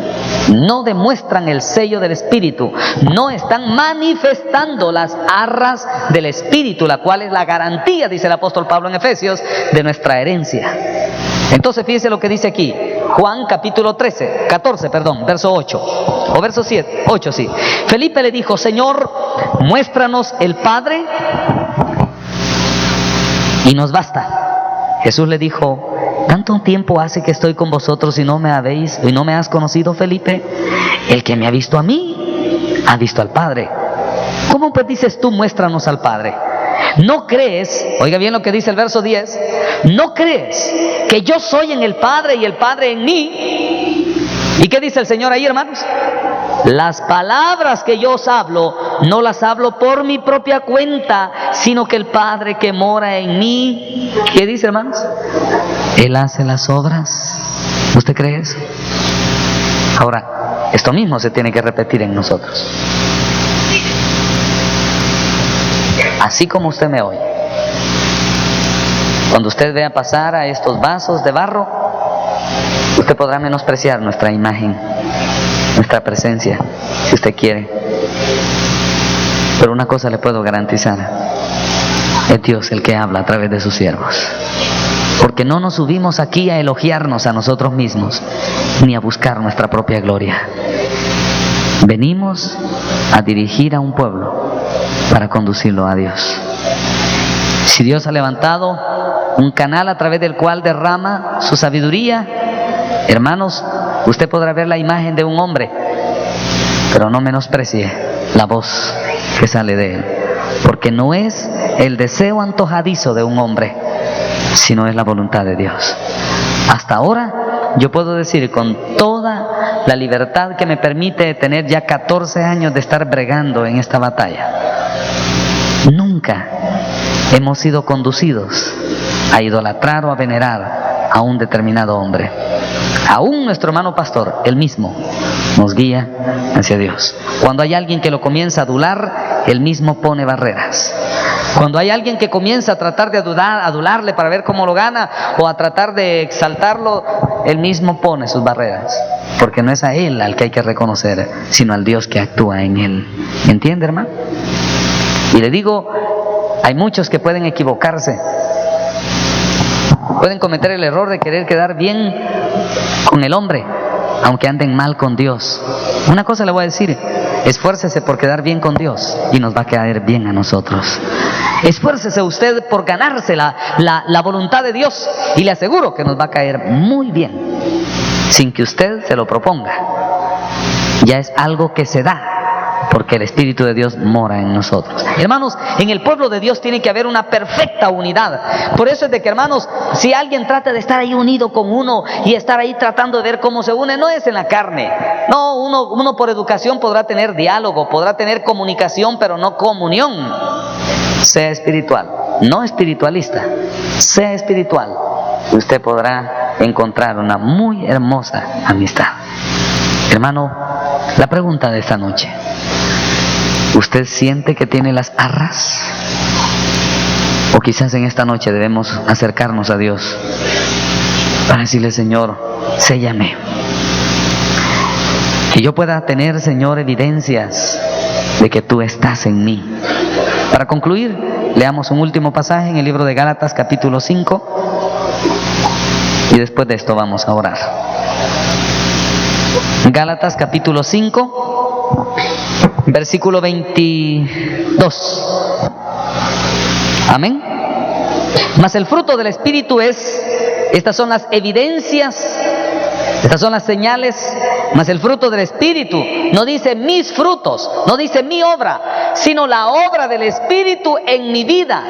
No demuestran el sello del Espíritu, no están manifestando las arras del Espíritu, la cual es la garantía, dice el apóstol Pablo en Efesios, de nuestra herencia. Entonces fíjese lo que dice aquí, Juan capítulo 14, verso 8, o verso 8, sí. Felipe le dijo: Señor, muéstranos el Padre y nos basta. Jesús le dijo: ¿tanto tiempo hace que estoy con vosotros y no me has conocido, Felipe? El que me ha visto a mí, ha visto al Padre. ¿Cómo pues dices tú: muéstranos al Padre? ¿No crees, oiga bien lo que dice el verso 10, no crees que yo soy en el Padre y el Padre en mí? ¿Y qué dice el Señor ahí, hermanos? Las palabras que yo os hablo, no las hablo por mi propia cuenta, sino que el Padre que mora en mí, ¿qué dice, hermanos? Él hace las obras. ¿Usted cree eso? Ahora, esto mismo se tiene que repetir en nosotros. Así como usted me oye, cuando usted vea pasar a estos vasos de barro, usted podrá menospreciar nuestra imagen, nuestra presencia, si usted quiere. Pero una cosa le puedo garantizar: es Dios el que habla a través de sus siervos. Porque no nos subimos aquí a elogiarnos a nosotros mismos, ni a buscar nuestra propia gloria. Venimos a dirigir a un pueblo para conducirlo a Dios. Si Dios ha levantado un canal a través del cual derrama su sabiduría, hermanos, usted podrá ver la imagen de un hombre, pero no menosprecie la voz que sale de él, porque no es el deseo antojadizo de un hombre, sino es la voluntad de Dios. Hasta ahora yo puedo decir con toda la libertad que me permite tener ya 14 años de estar bregando en esta batalla, nunca hemos sido conducidos a idolatrar o a venerar a un determinado hombre. Aún nuestro hermano pastor, él mismo, nos guía hacia Dios. Cuando hay alguien que lo comienza a adular, él mismo pone barreras. Cuando hay alguien que comienza a tratar de adularle para ver cómo lo gana, o a tratar de exaltarlo, él mismo pone sus barreras. Porque no es a él al que hay que reconocer, sino al Dios que actúa en él. ¿Entiende, hermano? Y le digo, hay muchos que pueden equivocarse. Pueden cometer el error de querer quedar bien con el hombre, aunque anden mal con Dios. Una cosa le voy a decir: esfuércese por quedar bien con Dios y nos va a caer bien a nosotros. Esfuércese usted por ganarse la voluntad de Dios y le aseguro que nos va a caer muy bien, sin que usted se lo proponga. Ya es algo que se da, porque el Espíritu de Dios mora en nosotros. Hermanos, en el pueblo de Dios tiene que haber una perfecta unidad. Por eso es de que, hermanos, si alguien trata de estar ahí unido con uno y estar ahí tratando de ver cómo se une, no es en la carne. No, uno por educación podrá tener diálogo, podrá tener comunicación, pero no comunión. Sea espiritual, no espiritualista, sea espiritual. Y usted podrá encontrar una muy hermosa amistad. Hermano, la pregunta de esta noche: ¿usted siente que tiene las arras? O quizás en esta noche debemos acercarnos a Dios para decirle: Señor, séllame. Que yo pueda tener, Señor, evidencias de que tú estás en mí. Para concluir, leamos un último pasaje en el libro de Gálatas, capítulo 5. Y después de esto vamos a orar. Gálatas, capítulo 5. Versículo 22. Amén. Mas el fruto del Espíritu es, estas son las evidencias, estas son las señales. Mas el fruto del Espíritu no dice mis frutos, no dice mi obra, sino la obra del Espíritu en mi vida.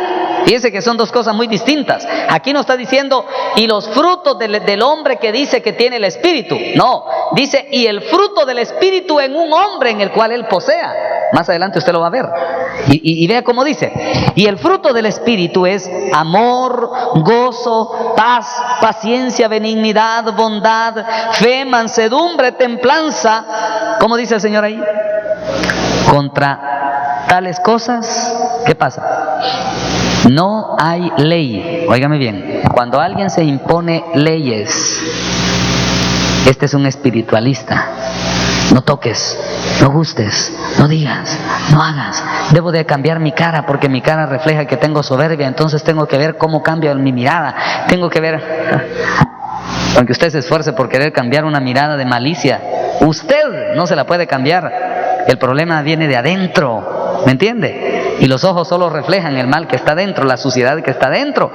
Fíjense que son dos cosas muy distintas. Aquí no está diciendo y los frutos del hombre que dice que tiene el Espíritu. No, dice y el fruto del Espíritu en un hombre en el cual él posea. Más adelante usted lo va a ver. Y vea cómo dice: y el fruto del Espíritu es amor, gozo, paz, paciencia, benignidad, bondad, fe, mansedumbre, templanza. ¿Cómo dice el Señor ahí? Contra tales cosas, ¿qué pasa? No hay ley. Óigame bien, cuando alguien se impone leyes, este es un espiritualista. No toques, no gustes, no digas, no hagas. Debo de cambiar mi cara porque mi cara refleja que tengo soberbia, entonces tengo que ver cómo cambio mi mirada. Tengo que ver, aunque usted se esfuerce por querer cambiar una mirada de malicia, usted no se la puede cambiar. El problema viene de adentro, ¿me entiende? Y los ojos solo reflejan el mal que está dentro, la suciedad que está dentro.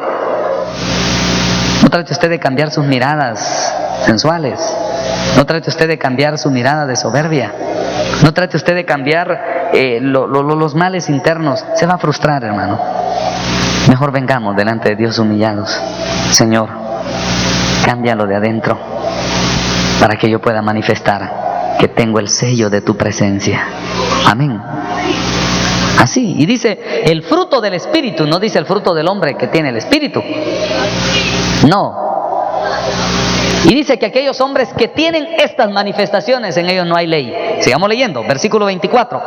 No trate usted de cambiar sus miradas sensuales. No trate usted de cambiar su mirada de soberbia. No trate usted de cambiar los males internos. Se va a frustrar, hermano. Mejor vengamos delante de Dios humillados. Señor, cámbialo de adentro para que yo pueda manifestar que tengo el sello de tu presencia. Amén. Así, y dice el fruto del Espíritu, no dice el fruto del hombre que tiene el Espíritu. No. Y dice que aquellos hombres que tienen estas manifestaciones, en ellos no hay ley. Sigamos leyendo, versículo 24.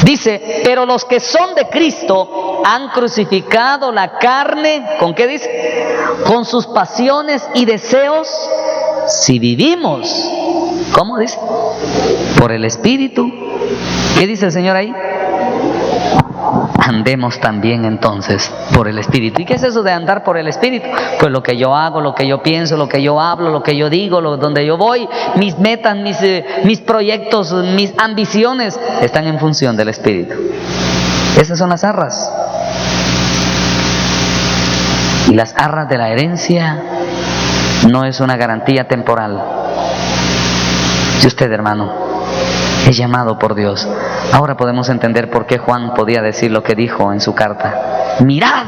Dice, pero los que son de Cristo han crucificado la carne, ¿con qué dice? Con sus pasiones y deseos. Si vivimos, ¿cómo dice? Por el Espíritu. ¿Qué dice el Señor ahí? Andemos también entonces por el Espíritu. ¿Y qué es eso de andar por el Espíritu? Pues lo que yo hago, lo que yo pienso, lo que yo hablo, lo que yo digo, donde yo voy, mis metas, mis proyectos, mis ambiciones están en función del Espíritu. Esas son las arras. Y las arras de la herencia no es una garantía temporal. Si usted, hermano, es llamado por Dios, ahora podemos entender por qué Juan podía decir lo que dijo en su carta: mirad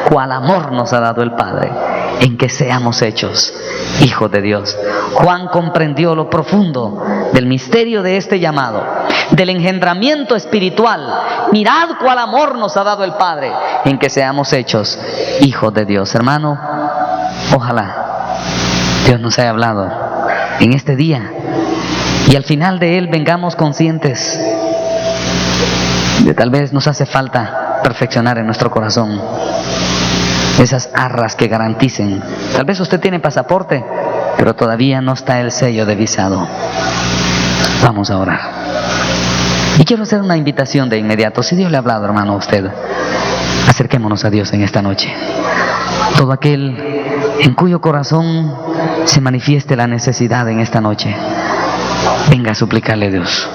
cuál amor nos ha dado el Padre, en que seamos hechos hijos de Dios. Juan comprendió lo profundo del misterio de este llamado, del engendramiento espiritual. Mirad cuál amor nos ha dado el Padre, en que seamos hechos hijos de Dios. Hermano, ojalá Dios nos haya hablado en este día y al final de él vengamos conscientes de tal vez nos hace falta perfeccionar en nuestro corazón esas arras que garanticen. Tal vez usted tiene pasaporte, pero todavía no está el sello de visado. Vamos a orar. Y quiero hacer una invitación de inmediato. Si Dios le ha hablado, hermano, a usted, acerquémonos a Dios en esta noche. Todo aquel en cuyo corazón se manifieste la necesidad en esta noche, venga a suplicarle a Dios.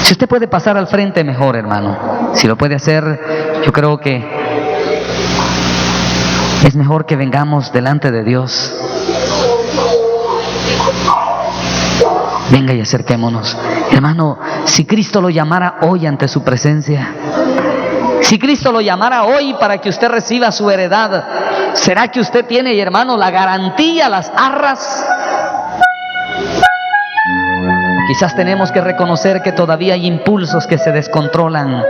Si usted puede pasar al frente, mejor, hermano. Si lo puede hacer, yo creo que es mejor que vengamos delante de Dios. Venga y acerquémonos. Hermano, si Cristo lo llamara hoy ante su presencia, si Cristo lo llamara hoy para que usted reciba su heredad, ¿será que usted tiene, hermano, la garantía, las arras? Quizás tenemos que reconocer que todavía hay impulsos que se descontrolan.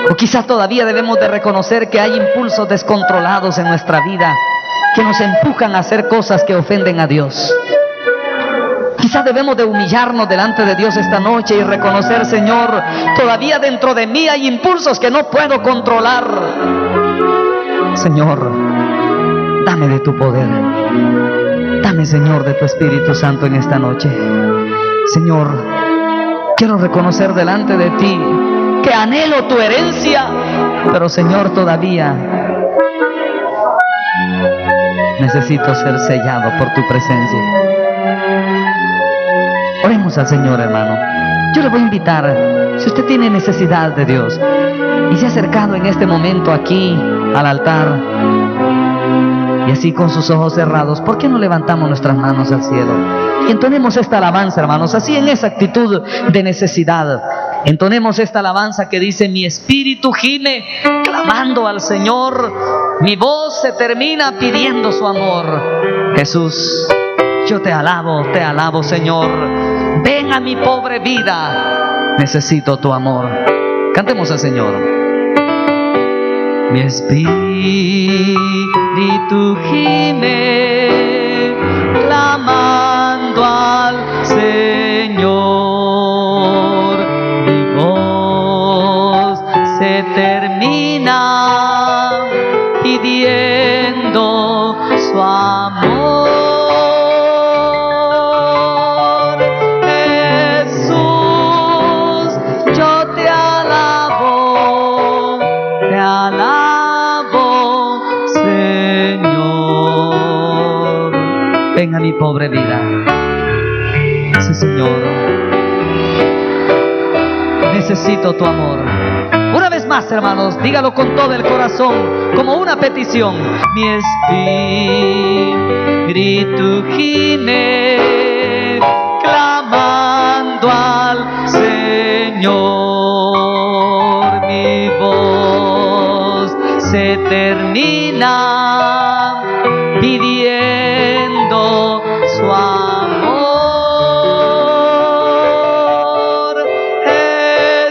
O quizás todavía debemos de reconocer que hay impulsos descontrolados en nuestra vida que nos empujan a hacer cosas que ofenden a Dios. Quizás debemos de humillarnos delante de Dios esta noche y reconocer: Señor, todavía dentro de mí hay impulsos que no puedo controlar. Señor, dame de tu poder. Dame, Señor, de tu Espíritu Santo en esta noche. Señor, quiero reconocer delante de ti que anhelo tu herencia, pero Señor, todavía necesito ser sellado por tu presencia. Oremos al Señor, hermano. Yo le voy a invitar, si usted tiene necesidad de Dios y se ha acercado en este momento aquí al altar, y así con sus ojos cerrados, ¿por qué no levantamos nuestras manos al cielo y entonemos esta alabanza, hermanos? Así, en esa actitud de necesidad, entonemos esta alabanza que dice: mi espíritu gime clamando al Señor, mi voz se termina pidiendo su amor. Jesús, yo te alabo, Señor. Ven a mi pobre vida, necesito tu amor. Cantemos al Señor. Mi espíritu gime clamando al Señor, mi voz se termina pidiendo su amor. Jesús, yo te alabo, Señor. Ven a mi pobre vida. Sí, Señor, necesito tu amor. Una vez más, hermanos, dígalo con todo el corazón, como una petición. Mi espíritu gime clamando al Señor, mi voz se termina pidiendo su amor.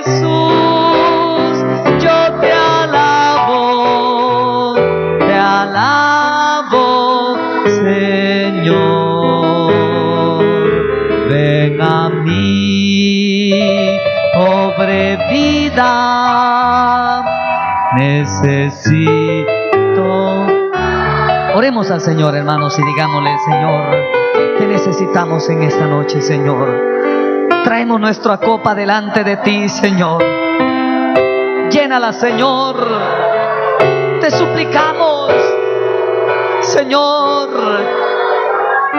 Jesús, yo te alabo, Señor. Ven a mí, pobre vida, necesito. Oremos al Señor, hermanos, y digámosle: Señor, ¿qué necesitamos en esta noche, Señor? Traemos nuestra copa delante de ti, Señor. Llénala, Señor. Te suplicamos, Señor,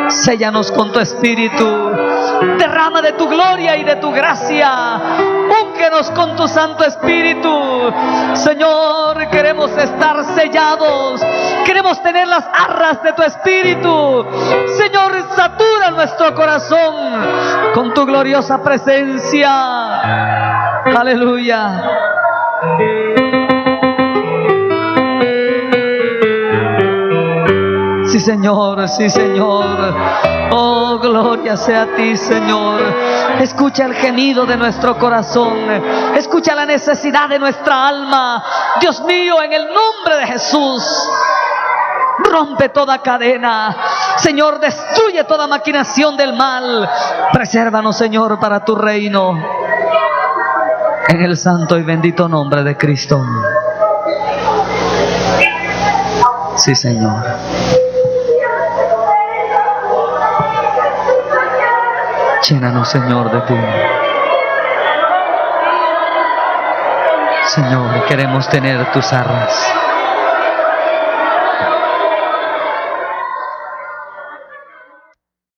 séllanos con tu espíritu. Derrama de tu gloria y de tu gracia. Úngenos con tu Santo Espíritu. Señor, queremos estar sellados. Queremos tener las arras de tu Espíritu. Señor, satura nuestro corazón con tu gloriosa presencia. Aleluya. Señor, sí, Señor. Oh, gloria sea a ti, Señor. Escucha el gemido de nuestro corazón. Escucha la necesidad de nuestra alma. Dios mío, en el nombre de Jesús, rompe toda cadena. Señor, destruye toda maquinación del mal. Presérvanos, Señor, para tu reino. En el santo y bendito nombre de Cristo. Sí, Señor. Llénanos, Señor, de ti. Señor, queremos tener tus arras.